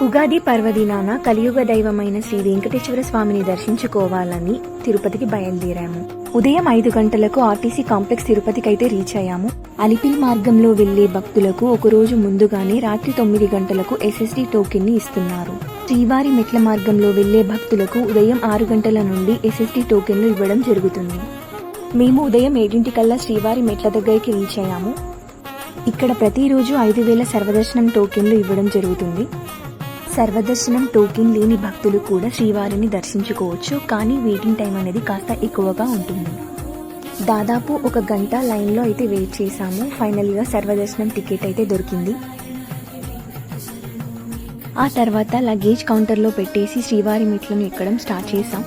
ఉగాది పర్వదినాన కలియుగ దైవమైన శ్రీ వెంకటేశ్వర స్వామిని దర్శించుకోవాలని తిరుపతికి బయలుదేరాము. ఉదయం 5 గంటలకు ఆర్టీసీ కాంప్లెక్స్ తిరుపతికి అయితే రీచ్ అయ్యాము. అలిపిరి మార్గంలో వెళ్లే భక్తులకు ఒకరోజు ముందుగానే రాత్రి 9 గంటలకు SSD టోకెన్ ని ఇస్తున్నారు. శ్రీవారి మెట్ల మార్గంలో వెళ్లే భక్తులకు ఉదయం 6 గంటల నుండి SSD టోకెన్లు ఇవ్వడం జరుగుతుంది. మేము ఉదయం 7 శ్రీవారి మెట్ల దగ్గరికి రీచ్ అయ్యాము. ఇక్కడ ప్రతిరోజు 5000 సర్వదర్శనం టోకెన్లు ఇవ్వడం జరుగుతుంది. సర్వదర్శనం టోకెన్ లేని భక్తులు కూడా శ్రీవారిని దర్శించుకోవచ్చు, కానీ వెయిటింగ్ టైం అనేది కాస్త ఎక్కువగా ఉంటుంది. దాదాపు 1 గంట లైన్లో అయితే వెయిట్ చేశాము. ఫైనల్గా సర్వదర్శనం టికెట్ అయితే దొరికింది. ఆ తర్వాత లగేజ్ కౌంటర్లో పెట్టేసి శ్రీవారి మెట్లను ఎక్కడం స్టార్ట్ చేశాం.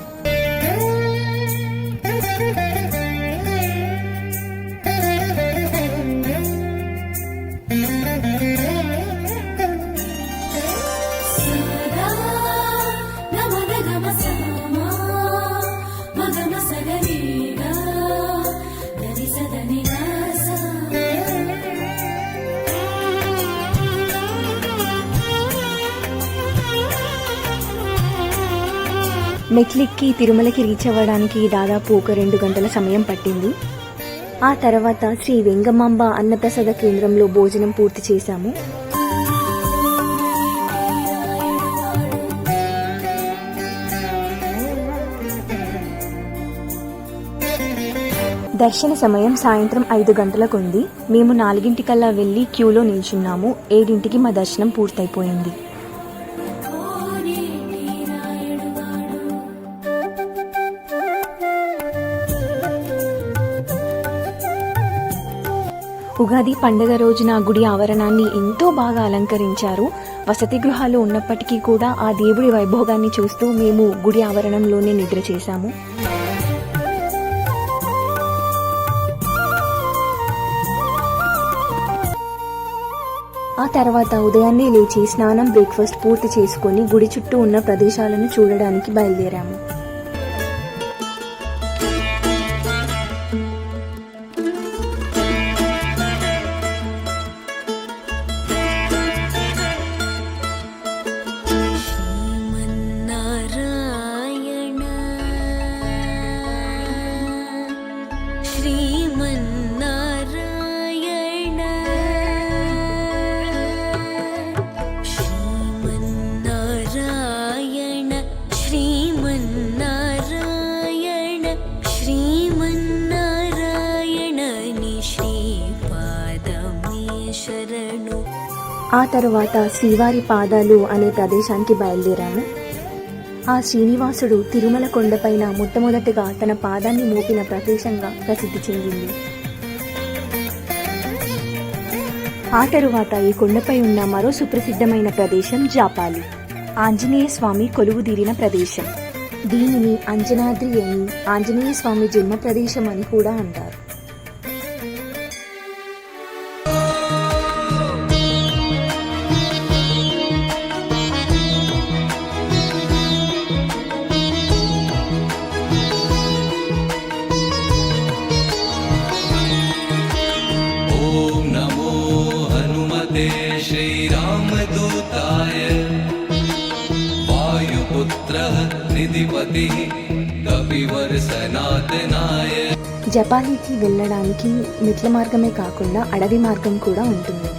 మెట్లెక్కి తిరుమలకి రీచ్ అవ్వడానికి దాదాపు 2 గంటల సమయం పట్టింది. ఆ తర్వాత శ్రీ వెంగమాంబ అన్నప్రసాద కేంద్రంలో భోజనం పూర్తి చేశాము. దర్శన సమయం సాయంత్రం 5 గంటలకు ఉంది. మేము 4 వెళ్లి క్యూలో నిల్చున్నాము. 7 మా దర్శనం పూర్తయిపోయింది. ఉగాది పండుగ రోజున గుడి ఆవరణాన్ని ఎంతో బాగా అలంకరించారు. వసతి గృహాలు ఉన్నప్పటికీ కూడా ఆ దేవుడి వైభోగాన్ని చూస్తూ మేము గుడి ఆవరణంలోనే నిద్ర చేశాము. ఆ తర్వాత ఉదయాన్నే లేచి స్నానం, బ్రేక్ఫాస్ట్ పూర్తి చేసుకుని గుడి చుట్టూ ఉన్న ప్రదేశాలను చూడడానికి బయలుదేరాము. ఆ తరువాత శ్రీవారి పాదాలు అనే ప్రదేశానికి బయలుదేరాము. ఆ శ్రీనివాసుడు తిరుమల కొండపైన మొట్టమొదటిగా తన పాదాన్ని మోపిన ప్రదేశంగా ప్రసిద్ధి చెందింది. ఆ తరువాత ఈ కొండపై ఉన్న మరో సుప్రసిద్ధమైన ప్రదేశం జాపాలి, ఆంజనేయ స్వామి కొలువుదీరిన ప్రదేశం. దీనిని అంజనాద్రి అని, ఆంజనేయ స్వామి జన్మ ప్రదేశం అని కూడా అంటారు. श्रीरामदूताय वायुपुत्रः निधिपतिः कपिवर्षनाथनाय. జపాలికి వెళ్ళడానికి మెట్ల మార్గమే కాకుండా అడవి మార్గం కూడా ఉంటుంది.